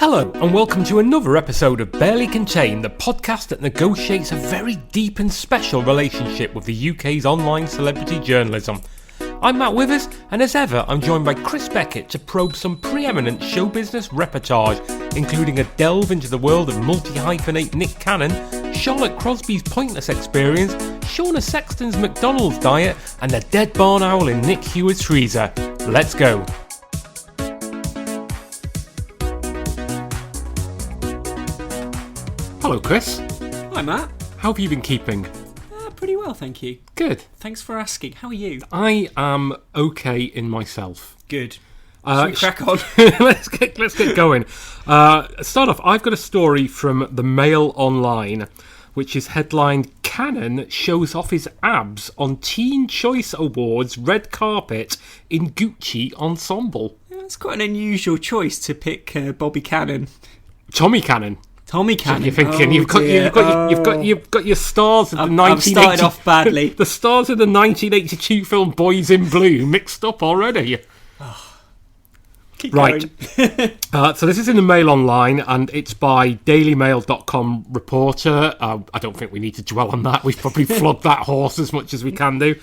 Hello and welcome to another episode of Barely Contained, the podcast that negotiates a very deep and special relationship with the UK's online celebrity journalism. I'm Matt Withers, and as ever I'm joined by Chris Beckett to probe some preeminent show business reportage, including a delve into the world of multihyphenate Nick Cannon, Charlotte Crosby's pointless experience, Shauna Sexton's McDonald's diet, and the dead barn owl in Nick Hewer's freezer. Let's go. Hello, Chris. Hi, Matt. How have you been keeping? Pretty well, thank you. Good. Thanks for asking. How are you? I am okay in myself. Good. Should we crack on? let's get going. Start off, I've got a story from the Mail Online, which is headlined, Cannon shows off his abs on Teen Choice Awards red carpet in Gucci ensemble. Yeah, it's quite an unusual choice to pick Bobby Cannon. Tommy Cannon. Tommy Cannon. So you're thinking you've got your stars of the 1980. I've started off badly. The stars of the 1982 film Boys in Blue mixed up already. Keep right. So this is in the Mail Online, and it's by DailyMail.com reporter. I don't think we need to dwell on that. We've probably flogged that horse as much as we can do.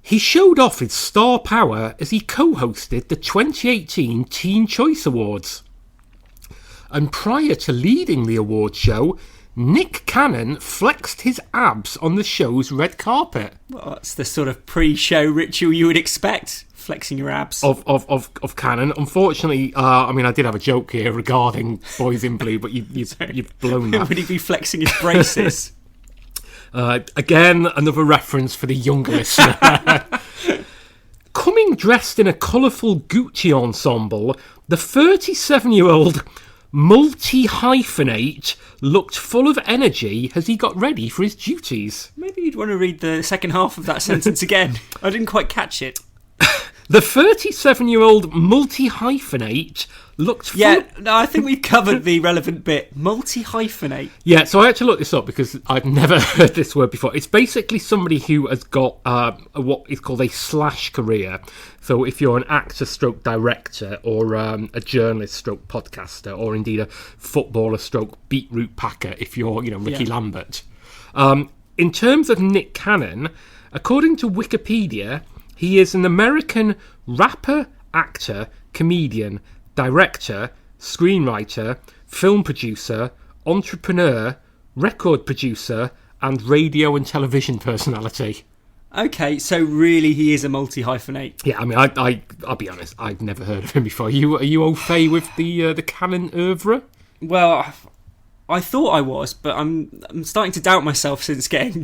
He showed off his star power as he co-hosted the 2018 Teen Choice Awards. And prior to leading the award show, Nick Cannon flexed his abs on the show's red carpet. Well, that's the sort of pre-show ritual you would expect, flexing your abs. Of Cannon. Unfortunately, I did have a joke here regarding Boys in Blue, but you've blown that. Would he be flexing his braces? Again, another reference for the younger listener. Coming dressed in a colourful Gucci ensemble, the 37-year-old multi-hyphenate looked full of energy as he got ready for his duties. Maybe you'd want to read the second half of that sentence again. I didn't quite catch it. The 37-year-old multi-hyphenate looked full I think we've covered the relevant bit. Multi-hyphenate. Yeah, so I had to look this up because I've never heard this word before. It's basically somebody who has got what is called a slash career. So if you're an actor stroke director or a journalist stroke podcaster or indeed a footballer stroke beetroot packer if you're, Ricky Lambert. In terms of Nick Cannon, according to Wikipedia, he is an American rapper, actor, comedian, director, screenwriter, film producer, entrepreneur, record producer, and radio and television personality. Okay, so really he is a multi-hyphenate. Yeah, I'll be honest, I've never heard of him before. Are you au fait with the Cannon oeuvre? Well, I thought I was, but I'm starting to doubt myself since getting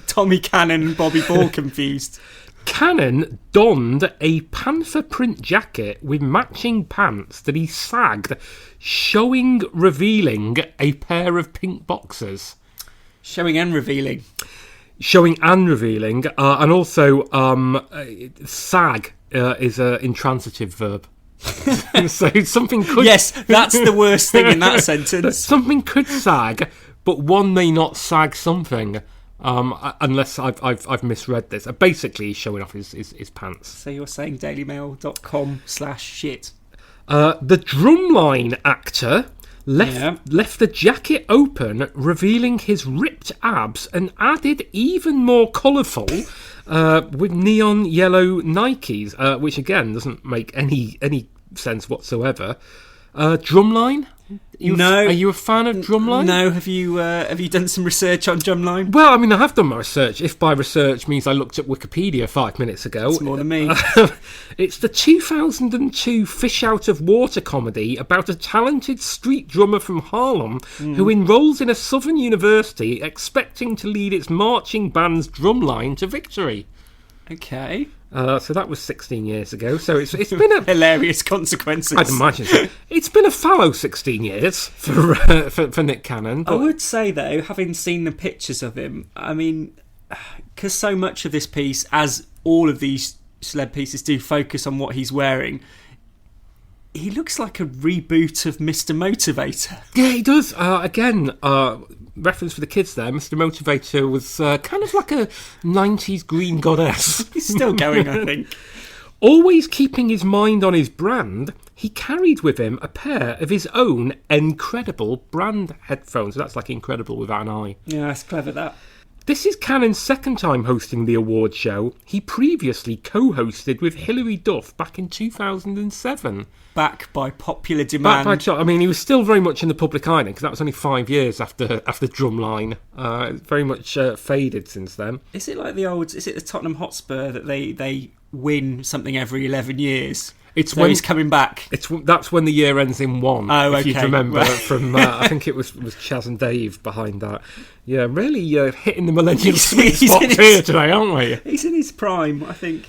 Tommy Cannon and Bobby Ball confused. Cannon donned a panther print jacket with matching pants that he sagged, revealing a pair of pink boxers. Showing and revealing. And also sag is an intransitive verb. So something could... Yes, that's the worst thing in that sentence. Something could sag, but one may not sag something. Unless I've misread this. Basically, he's showing off his pants. So you're saying dailymail.com/shit. The drumline actor left the jacket open, revealing his ripped abs, and added even more colourful with neon yellow Nikes, which again doesn't make any sense whatsoever. Drumline? No. Are you a fan of Drumline? No. Have you done some research on Drumline? Well, I have done my research. If by research means I looked at Wikipedia 5 minutes ago. It's more than me. It's the 2002 Fish Out of Water comedy about a talented street drummer from Harlem who enrolls in a southern university expecting to lead its marching band's drumline to victory. Okay. So that was 16 years ago. So it's been a hilarious consequences. I'd imagine so. It's been a fallow 16 years for Nick Cannon. I would say though, having seen the pictures of him, because so much of this piece, as all of these celeb pieces do, focus on what he's wearing. He looks like a reboot of Mr. Motivator. Yeah, he does. Again, reference for the kids there. Mr. Motivator was kind of like a 90s green goddess. He's still going, I think. Always keeping his mind on his brand, he carried with him a pair of his own Incredible brand headphones. So that's like Incredible without an I. Yeah, that's clever, that. This is Cannon's second time hosting the award show. He previously co-hosted with Hilary Duff back in 2007. Back by popular demand. I mean, he was still very much in the public eye because that was only 5 years after Drumline. Very much faded since then. Is it like is it the Tottenham Hotspur that they win something every 11 years? It's so when he's coming back. That's when the year ends in 1. Oh, if you okay. remember from, I think it was Chaz and Dave behind that. Yeah, really hitting the millennial sweet spot here today, aren't we? He's in his prime, I think.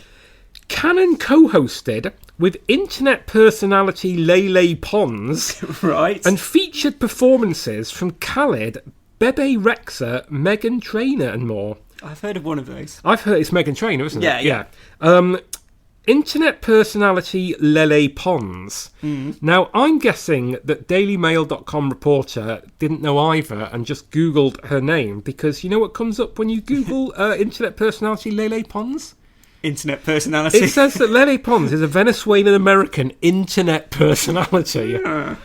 Cannon co-hosted with internet personality Lele Pons, right, and featured performances from Khaled, Bebe Rexha, Meghan Trainor, and more. I've heard of one of those. I've heard it's Meghan Trainor, isn't it? Yeah. Internet personality Lele Pons. Now, I'm guessing that DailyMail.com reporter didn't know either and just Googled her name, because you know what comes up when you Google internet personality Lele Pons? Internet personality. It says that Lele Pons is a Venezuelan-American internet personality. Yeah.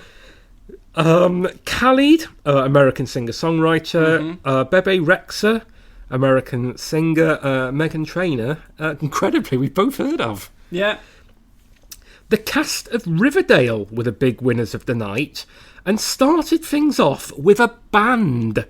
Khalid, American singer-songwriter. Bebe Rexha, American singer. Meghan Trainor, incredibly, we've both heard of. Yeah. The cast of Riverdale were the big winners of the night and started things off with a band,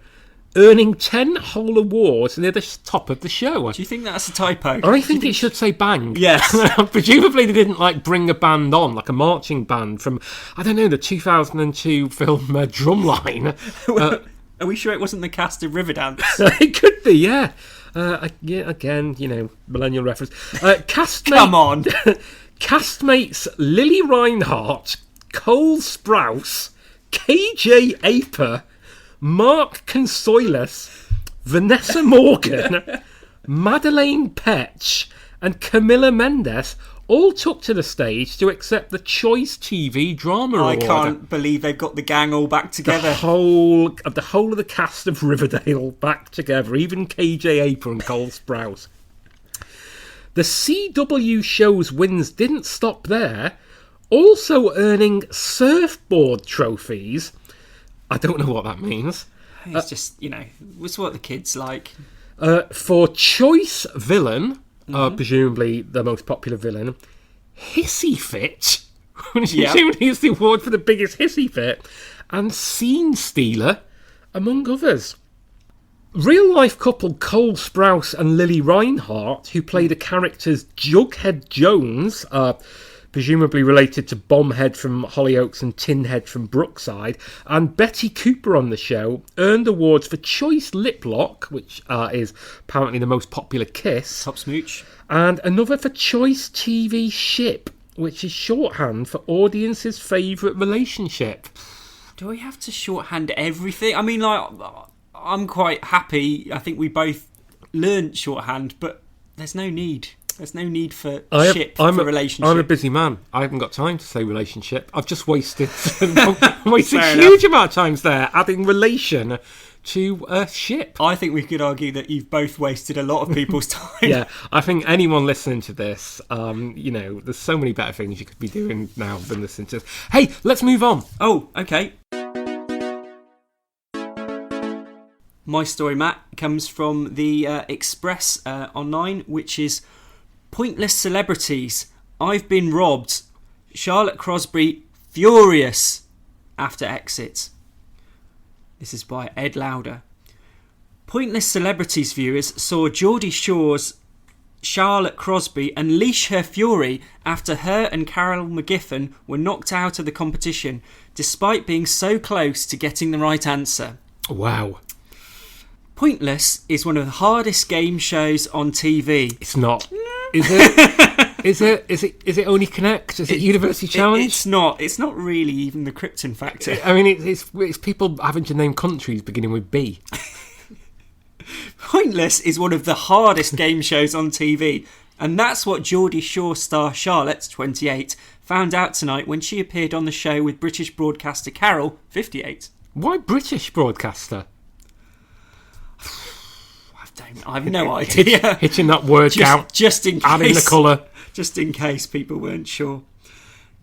earning 10 whole awards near the top of the show. Do you think that's a typo? I think it should say bang. Yes. Presumably they didn't bring a band on, like a marching band from, I don't know, the 2002 film Drumline. Are we sure it wasn't the cast of Riverdance? It could be, yeah. Again, millennial reference. Come on. Castmates Lily Reinhardt, Cole Sprouse, KJ Aper, Mark Consoilus, Vanessa Morgan, Madeleine Petch, and Camilla Mendes all took to the stage to accept the Choice TV Drama Award. I can't believe they've got the gang all back together. The whole of the cast of Riverdale back together, even KJ Aper and Cole Sprouse. The CW show's wins didn't stop there, also earning surfboard trophies. I don't know what that means. It's just, it's what the kids like. For Choice Villain, presumably the most popular villain, Hissy Fit, presumably is the award for the biggest hissy fit, and Scene Stealer, among others. Real-life couple Cole Sprouse and Lily Reinhardt, who play the characters Jughead Jones, presumably related to Bombhead from Hollyoaks and Tinhead from Brookside, and Betty Cooper on the show, earned awards for Choice Lip Lock, which is apparently the most popular kiss. Top smooch. And another for Choice TV Ship, which is shorthand for audience's favourite relationship. Do we have to shorthand everything? I mean, I'm quite happy. I think we both learned shorthand, but there's no need. There's no need for relationship. I'm a busy man. I haven't got time to say relationship. I've just wasted a huge amount of times there adding relation to a ship. I think we could argue that you've both wasted a lot of people's time. Yeah, I think anyone listening to this, there's so many better things you could be doing now than listening to this. Hey, let's move on. Oh, okay. My story, Matt, comes from the Express online, which is Pointless Celebrities. I've been robbed. Charlotte Crosby furious after exit. This is by Ed Lauder. Pointless Celebrities viewers saw Geordie Shore's Charlotte Crosby unleash her fury after her and Carol McGiffin were knocked out of the competition, despite being so close to getting the right answer. Wow. Pointless is one of the hardest game shows on TV. It's not. Is it? Is it Only Connect? Is it University Challenge? It's not. It's not really even the Krypton factor. I mean, it's people having to name countries beginning with B. Pointless is one of the hardest game shows on TV, and that's what Geordie Shore star Charlotte, 28, found out tonight when she appeared on the show with British broadcaster Carol, 58. Why British broadcaster? I've no idea. Hitching that word count. Just in case. Adding the colour. Just in case people weren't sure.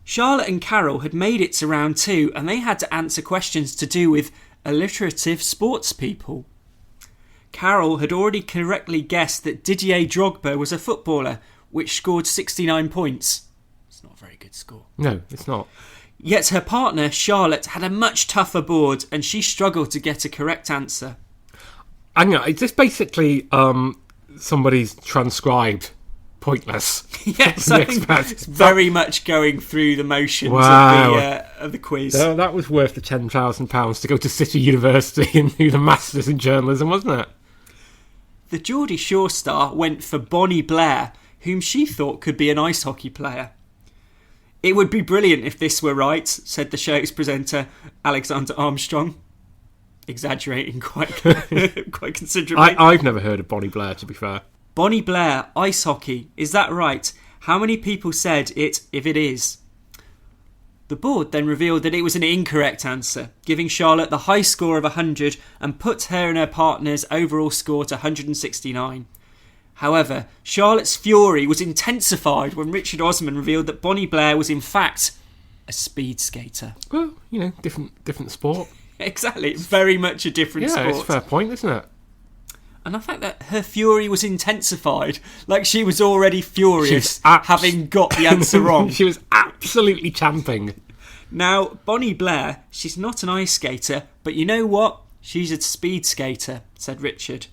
Charlotte and Carol had made it to round 2 and they had to answer questions to do with alliterative sports people. Carol had already correctly guessed that Didier Drogba was a footballer, which scored 69 points. It's not a very good score. No, it's not. Yet her partner, Charlotte, had a much tougher board and she struggled to get a correct answer. And is this basically somebody's transcribed Pointless? Yes, I think it's very much going through the motions of the quiz. So that was worth the £10,000 to go to City University and do the Masters in Journalism, wasn't it? The Geordie Shore star went for Bonnie Blair, whom she thought could be an ice hockey player. It would be brilliant if this were right, said the show's presenter, Alexander Armstrong. Exaggerating quite considerably. I've never heard of Bonnie Blair, to be fair. Bonnie Blair, ice hockey. Is that right? How many people said it if it is? The board then revealed that it was an incorrect answer, giving Charlotte the high score of 100 and put her and her partner's overall score to 169. However, Charlotte's fury was intensified when Richard Osman revealed that Bonnie Blair was in fact a speed skater. Well, different sport. Exactly, very much a different sport. Yeah, it's a fair point, isn't it? And I think that her fury was intensified, like she was already furious, having got the answer wrong. She was absolutely champing. Now, Bonnie Blair, she's not an ice skater, but you know what? She's a speed skater, said Richard.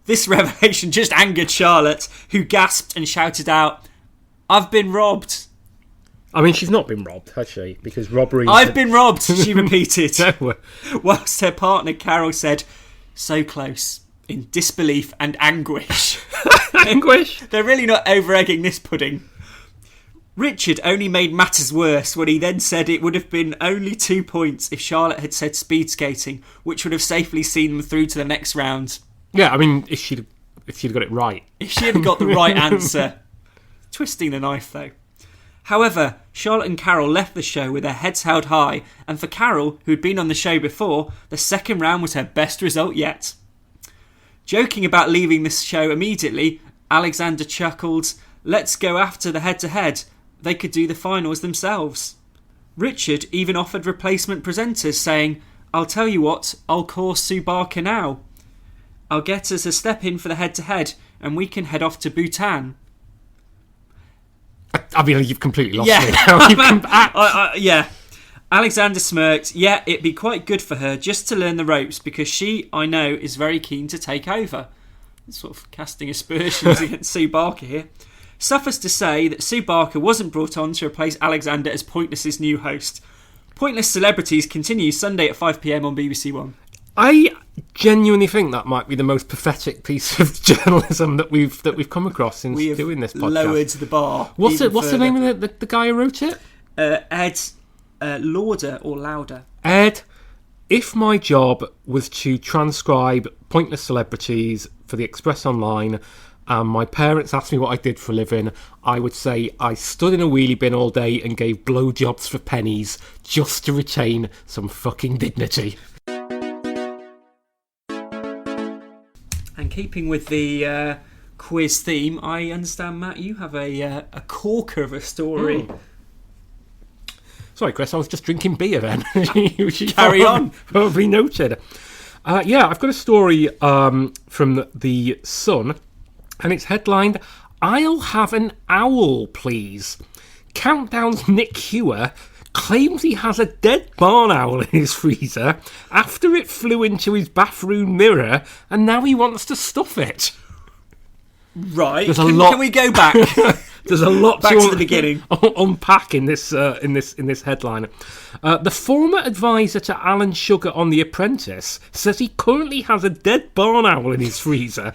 This revelation just angered Charlotte, who gasped and shouted out, "I've been robbed." I mean, she's not been robbed, has she? Because robbery... I've been robbed, she repeated. No. Whilst her partner, Carol, said, "So close," in disbelief and anguish. Anguish? They're really not over-egging this pudding. Richard only made matters worse when he then said it would have been only 2 points if Charlotte had said speed skating, which would have safely seen them through to the next round. Yeah, I mean, if she'd got it right. If she had got the right answer. Twisting the knife, though. However, Charlotte and Carol left the show with their heads held high, and for Carol, who'd been on the show before, the second round was her best result yet. Joking about leaving the show immediately, Alexander chuckled, "Let's go after the head-to-head. They could do the finals themselves." Richard even offered replacement presenters, saying, "I'll tell you what, I'll call Sue Barker now. I'll get us a step in for the head-to-head, and we can head off to Bhutan." I mean, you've completely lost me now. Yeah. Alexander smirked. "Yeah, it'd be quite good for her just to learn the ropes because she, I know, is very keen to take over." Sort of casting aspersions against Sue Barker here. Suffice to say that Sue Barker wasn't brought on to replace Alexander as Pointless's new host. Pointless Celebrities continues Sunday at 5 p.m. on BBC One. I genuinely think that might be the most pathetic piece of journalism that we've come across since doing this podcast. Lowered the bar. What's the name of the guy who wrote it? Ed Lauder or Louder. Ed, if my job was to transcribe Pointless Celebrities for the Express Online, and my parents asked me what I did for a living, I would say I stood in a wheelie bin all day and gave blowjobs for pennies just to retain some fucking dignity. And keeping with the quiz theme, I understand, Matt, you have a corker of a story. Sorry, Chris, I was just drinking beer then. Carry on. Probably noted. Yeah, I've got a story from The Sun, and it's headlined, "I'll have an owl, please. Countdown's Nick Hewer claims he has a dead barn owl in his freezer after it flew into his bathroom mirror, and now he wants to stuff it." Right. Can we go back? There's a lot back to the beginning. Unpack in this headline. The former advisor to Alan Sugar on The Apprentice says he currently has a dead barn owl in his freezer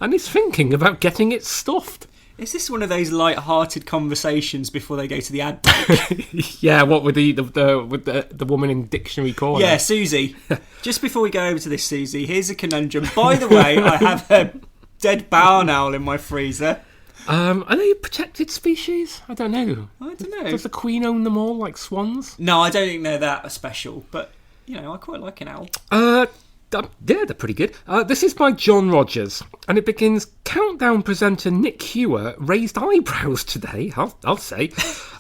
and is thinking about getting it stuffed. Is this one of those light-hearted conversations before they go to the ad break? Yeah, what with the woman in Dictionary Corner? Yeah, Susie. Just before we go over to this, Susie, here's a conundrum. By the way, I have a dead barn owl in my freezer. Are they a protected species? I don't know. Does the Queen own them all like swans? No, I don't think they're that special. But, I quite like an owl. Yeah, they're pretty good. This is by John Rogers, and it begins, "Countdown presenter Nick Hewer raised eyebrows today, I'll say,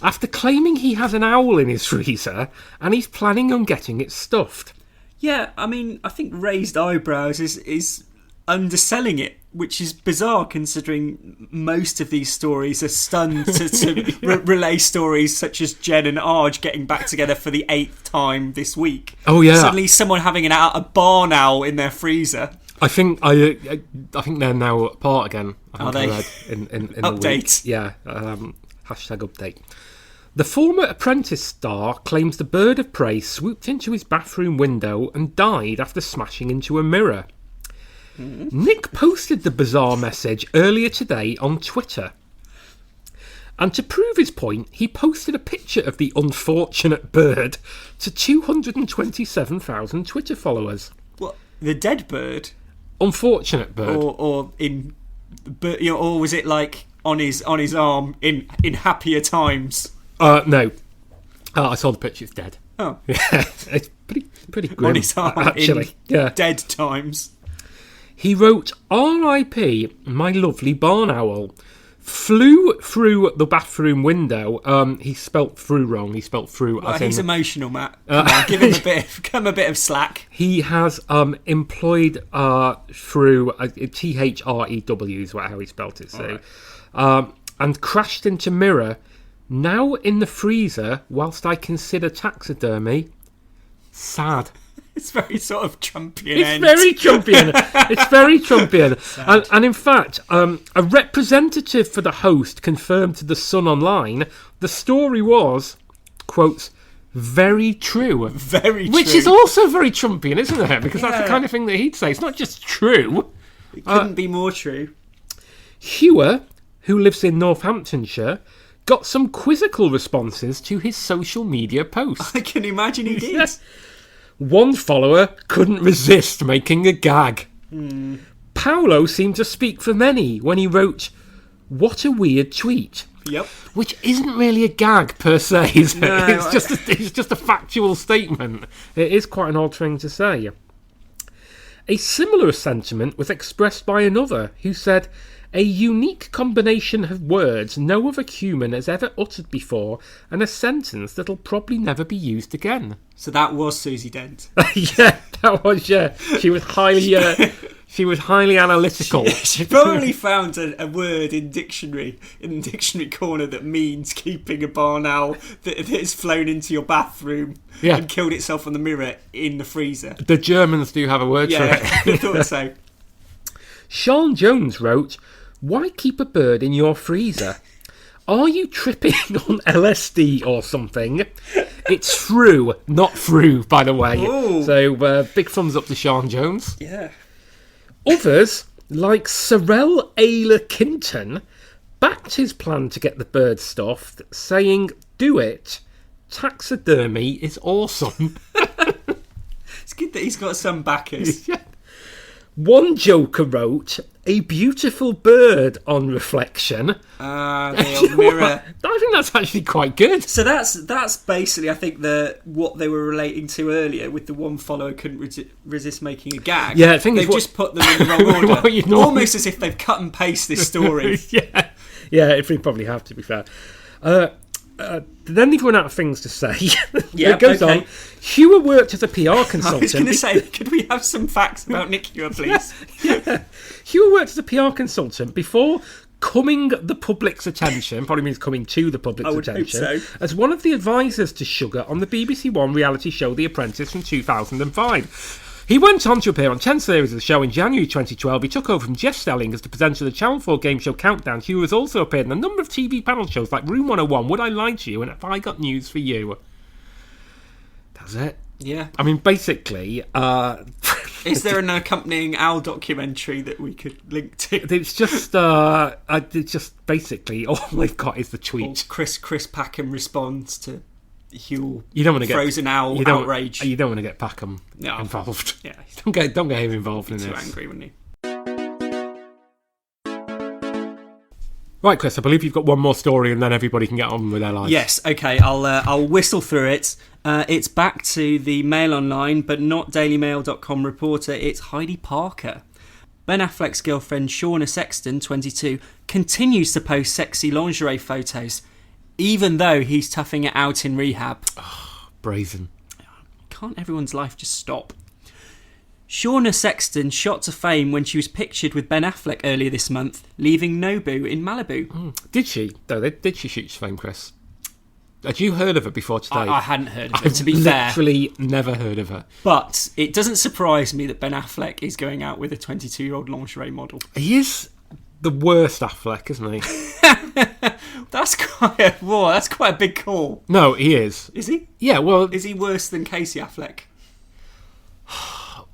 after claiming he has an owl in his freezer and he's planning on getting it stuffed. Yeah, I mean, I think raised eyebrows is underselling it, which is bizarre considering most of these stories are stunned to relay stories such as Jen and Arj getting back together for the 8th time this week. Oh yeah. Suddenly someone having a barn owl in their freezer. I think they're now apart again. Are they? In Update. The week. Yeah. Hashtag update. The former Apprentice star claims the bird of prey swooped into his bathroom window and died after smashing into a mirror. Nick posted the bizarre message earlier today on Twitter. And to prove his point, he posted a picture of the unfortunate bird to 227,000 Twitter followers. What? The dead bird? Unfortunate bird. Or was it like on his arm in happier times? No. I saw the picture. It's dead. Oh, yeah, it's pretty grim. On his arm actually. In dead times. He wrote, "R.I.P. my lovely barn owl. Flew through the bathroom window." He spelt through wrong. He spelt through. He's emotional, Matt. Give him a bit of slack. He has employed through THREW is how he spelt it. So, right. And crashed into mirror. Now in the freezer whilst I consider taxidermy. Sad. It's very sort of Trumpian. It's very Trumpian. And in fact, a representative for the host confirmed to The Sun Online the story was, quotes, very true. Very true. Which is also very Trumpian, isn't it? Because that's the kind of thing that he'd say. It's not just true. It couldn't be more true. Hewer, who lives in Northamptonshire, got some quizzical responses to his social media post. I can imagine he did. Yes. One follower couldn't resist making a gag. Paolo seemed to speak for many when he wrote, "What a weird tweet." Yep. Which isn't really a gag per se, is it? No, it's just a factual statement. It is quite an odd thing to say. A similar sentiment was expressed by another who said, "A unique combination of words no other human has ever uttered before, and a sentence that'll probably never be used again." So that was Susie Dent. Yeah, that was. Yeah, she was highly analytical. She probably found a word in dictionary corner that means keeping a barn owl that has flown into your bathroom and killed itself on the mirror in the freezer. The Germans do have a word for it. I thought so. Sean Jones wrote, "Why keep a bird in your freezer? Are you tripping on LSD or something?" It's through, not through, by the way. Ooh. So big thumbs up to Sean Jones. Yeah. Others, like Sorrel Ayler Kinton, backed his plan to get the bird stuffed, saying, "Do it. Taxidermy is awesome." It's good that he's got some backers. Yeah. One joker wrote, "A beautiful bird on reflection." The old mirror. I think that's actually quite good. So that's basically, I think, what they were relating to earlier with the one follower couldn't resist making a gag. Yeah, I think they've just put them in the wrong order. Almost as if they've cut and pasted this story. yeah, we probably have, to be fair. Then they've run out of things to say. Yeah, it goes on. Hewer worked as a PR consultant. I was going to say, could we have some facts about Nick Hewer, please? Yeah. Hewer worked as a PR consultant before coming the public's attention, probably means coming to the public's attention, hope so, as one of the advisors to Sugar on the BBC One reality show The Apprentice from 2005. He went on to appear on 10 series of the show in January 2012. He took over from Jeff Stelling as the presenter of the Channel 4 game show Countdown. Hewer has also appeared in a number of TV panel shows like Room 101, Would I Lie to You, and Have I Got News for You. That's it. Yeah. I mean, basically... Is there an accompanying owl documentary that we could link to? It's just basically all they've got is the tweet. Or Chris Packham responds to Hugh. You don't want to frozen owl outrage. You don't want to get Packham involved. Yeah, don't get him involved in this. Too angry, wouldn't he? Right, Chris. I believe you've got one more story, and then everybody can get on with their lives. Yes. Okay. I'll whistle through it. It's back to the Mail Online, but not DailyMail.com reporter. It's Heidi Parker. Ben Affleck's girlfriend Shauna Sexton, 22, continues to post sexy lingerie photos. even though he's toughing it out in rehab. Brazen. Can't everyone's life just stop? Shauna Sexton shot to fame when she was pictured with Ben Affleck earlier this month, leaving Nobu in Malibu. Did she, though? Did she shoot to fame, Chris? Had you heard of her before today? I hadn't heard of her, to be fair. I've literally never heard of her. But it doesn't surprise me that Ben Affleck is going out with a 22-year-old lingerie model. He is the worst Affleck, isn't he? That's quite a big call. No, he is. Is he? Yeah, well... Is he worse than Casey Affleck?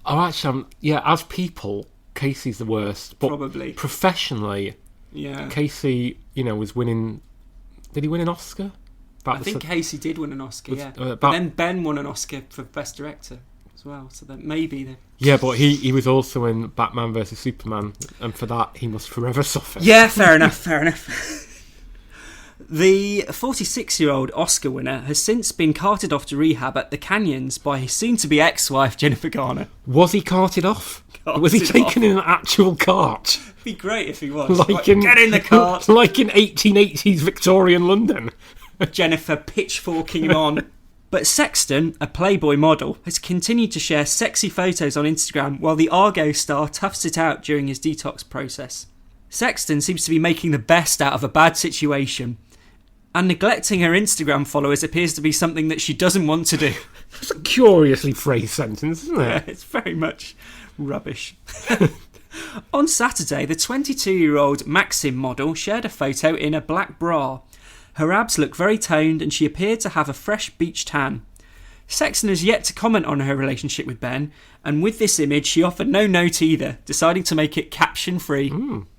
Oh, actually, as people, Casey's the worst. But probably. Professionally, yeah. Casey, was winning... Did he win an Oscar? I think Casey did win an Oscar, yeah. But then Ben won an Oscar for Best Director as well, so that maybe... Yeah, but he was also in Batman vs Superman, and for that, he must forever suffer. Yeah, fair enough. The 46-year-old Oscar winner has since been carted off to rehab at the Canyons by his soon-to-be ex-wife, Jennifer Garner. Was he carted off? Was he taken in an actual cart? It'd be great if he was. Get in the cart! Like in 1880s Victorian London. Jennifer pitchforking him on. But Sexton, a Playboy model, has continued to share sexy photos on Instagram while the Argo star toughs it out during his detox process. Sexton seems to be making the best out of a bad situation, and neglecting her Instagram followers appears to be something that she doesn't want to do. It's a curiously phrased sentence, isn't it? Yeah, it's very much rubbish. On Saturday, the 22-year-old Maxim model shared a photo in a black bra. Her abs look very toned and she appeared to have a fresh beach tan. Sexton has yet to comment on her relationship with Ben, and with this image she offered no note either, deciding to make it caption-free.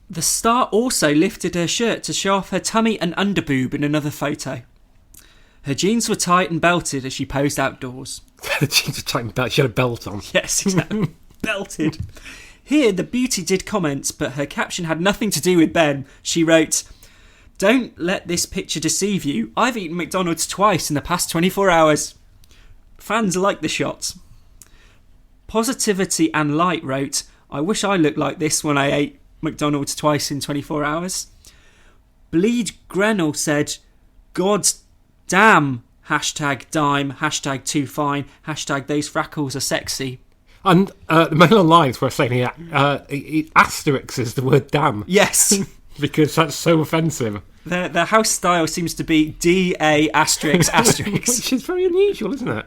The star also lifted her shirt to show off her tummy and underboob in another photo. Her jeans were tight and belted as she posed outdoors. The jeans were tight and belted. She had a belt on. Yes, exactly. Belted. Here, the beauty did comment, but her caption had nothing to do with Ben. She wrote, "Don't let this picture deceive you. I've eaten McDonald's twice in the past 24 hours. Fans like the shots." Positivity and Light wrote, "I wish I looked like this when I ate McDonald's twice in 24 hours. Bleed Grenell said, "God damn, hashtag dime, hashtag too fine, hashtag those freckles are sexy." And the Mail Online is saying here, asterisk is the word damn. Yes. Because that's so offensive. The house style seems to be DA asterisk asterisk. Which is very unusual, isn't it?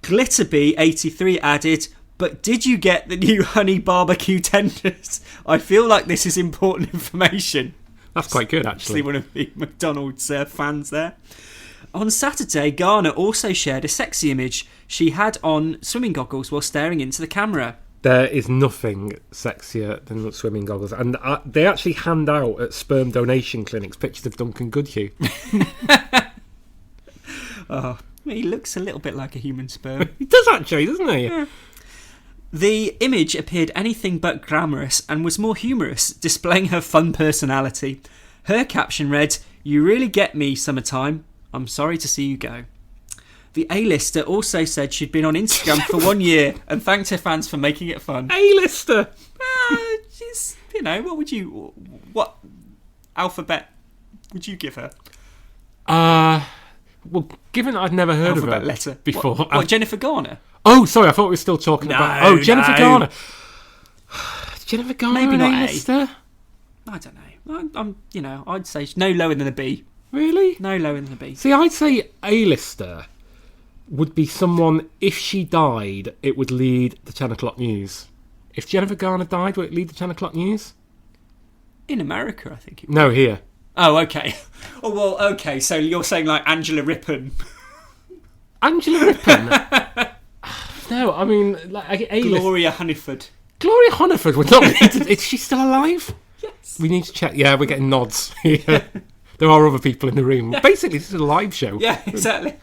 Glitterbee83 added, "But did you get the new honey barbecue tenders? I feel like this is important information." That's quite good, actually. One of the McDonald's fans there. On Saturday, Garner also shared a sexy image. She had on swimming goggles while staring into the camera. There is nothing sexier than swimming goggles. And they actually hand out at sperm donation clinics pictures of Duncan Goodhue. Oh, he looks a little bit like a human sperm. He does actually, doesn't he? Yeah. The image appeared anything but glamorous and was more humorous, displaying her fun personality. Her caption read, "You really get me, summertime. I'm sorry to see you go." The A-lister also said she'd been on Instagram for 1 year and thanked her fans for making it fun. A-lister? She's, what alphabet would you give her? Well, given I'd never heard alphabet of her letter before. What, Jennifer Garner? Oh, sorry, I thought we were still talking about... Oh, Jennifer Garner. Jennifer Garner, maybe not A-lister? I don't know. I'd say no lower than a B. Really? No lower than a B. See, I'd say A-lister would be someone, if she died, it would lead the 10 o'clock news. If Jennifer Garner died, would it lead the 10 o'clock news? In America, I think it would. No, here. Oh, okay. Oh, well, okay, so you're saying like Angela Rippon. Angela Rippon? No, I mean... like Gloria Hunniford. Gloria Hunniford would not lead... Is she still alive? Yes. We need to check. Yeah, we're getting nods. Yeah. There are other people in the room. Yeah. Basically, this is a live show. Yeah, exactly.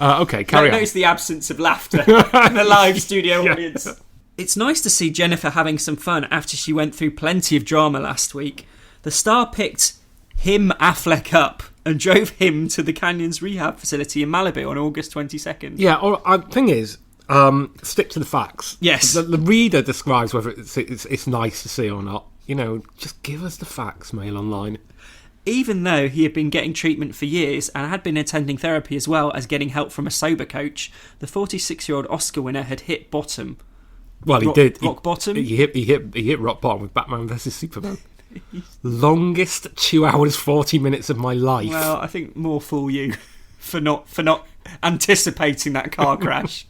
Okay, carry on. Notice the absence of laughter in the live studio audience. Yeah. It's nice to see Jennifer having some fun after she went through plenty of drama last week. The star picked him Affleck up and drove him to the Canyons rehab facility in Malibu on August 22nd. Yeah, thing is, stick to the facts. Yes. The reader describes whether it's nice to see or not. Just give us the facts, Mail Online. Even though he had been getting treatment for years and had been attending therapy as well as getting help from a sober coach, the 46-year-old Oscar winner had hit bottom. Well, he did. Rock bottom? He hit rock bottom with Batman vs Superman. Longest 2 hours 40 minutes of my life. Well, I think more fool you for not anticipating that car crash.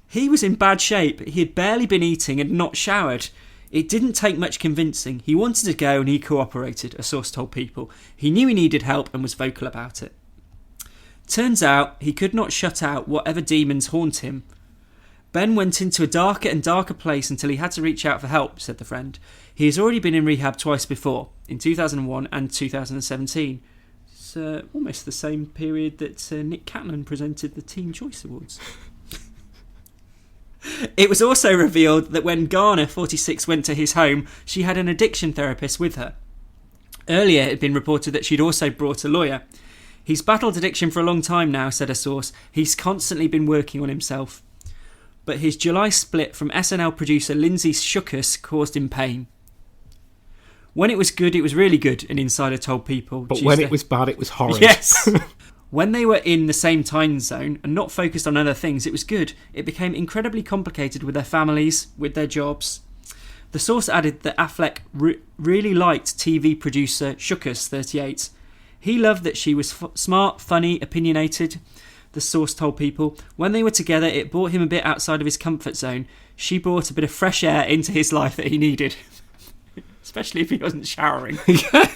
He was in bad shape. He had barely been eating and not showered. It didn't take much convincing. He wanted to go and he cooperated, a source told People. He knew he needed help and was vocal about it. Turns out he could not shut out whatever demons haunt him. Ben went into a darker and darker place until he had to reach out for help, said the friend. He has already been in rehab twice before, in 2001 and 2017. It's almost the same period that Nick Hewer presented the Teen Choice Awards. It was also revealed that when Garner, 46, went to his home, she had an addiction therapist with her. Earlier it had been reported that she'd also brought a lawyer. He's battled addiction for a long time now, said a source. He's constantly been working on himself. But his July split from SNL producer Lindsay Shookus caused him pain. When it was good, it was really good, an insider told People. But Tuesday. when it was bad, it was horrid. Yes. When they were in the same time zone and not focused on other things, it was good. It became incredibly complicated with their families, with their jobs. The source added that Affleck really liked TV producer Shookus, 38. He loved that she was smart, funny, opinionated. The source told People. When they were together, it brought him a bit outside of his comfort zone. She brought a bit of fresh air into his life that he needed. Especially if he wasn't showering. Yeah.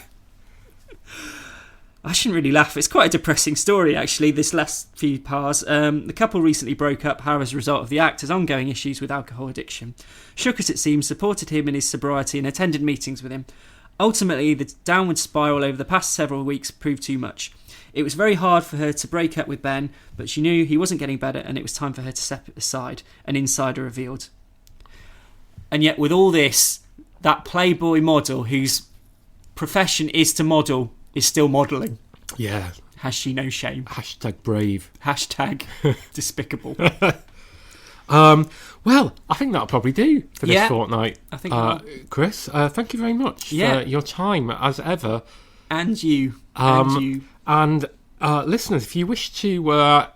I shouldn't really laugh. It's quite a depressing story, actually, this last few parts. The couple recently broke up, however, as a result of the actor's ongoing issues with alcohol addiction. Shookus, it seems, supported him in his sobriety and attended meetings with him. Ultimately, the downward spiral over the past several weeks proved too much. It was very hard for her to break up with Ben, but she knew he wasn't getting better and it was time for her to step aside, an insider revealed. And yet, with all this, that Playboy model whose profession is to model is still modelling. Yeah. Has she no shame? Hashtag brave. Hashtag despicable. Well, I think that'll probably do for this fortnight. I think Chris, thank you very much for your time, as ever. And you. And listeners, if you wish to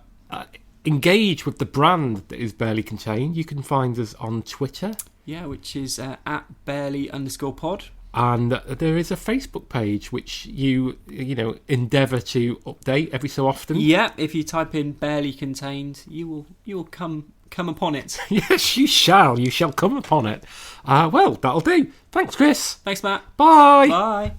engage with the brand that is Barely Contained, you can find us on Twitter. Yeah, which is at barely_pod. And there is a Facebook page which you endeavour to update every so often. Yeah, if you type in Barely Contained, you will come upon it. Yes, you shall. You shall come upon it. Well, that'll do. Thanks, Chris. Thanks, Matt. Bye. Bye.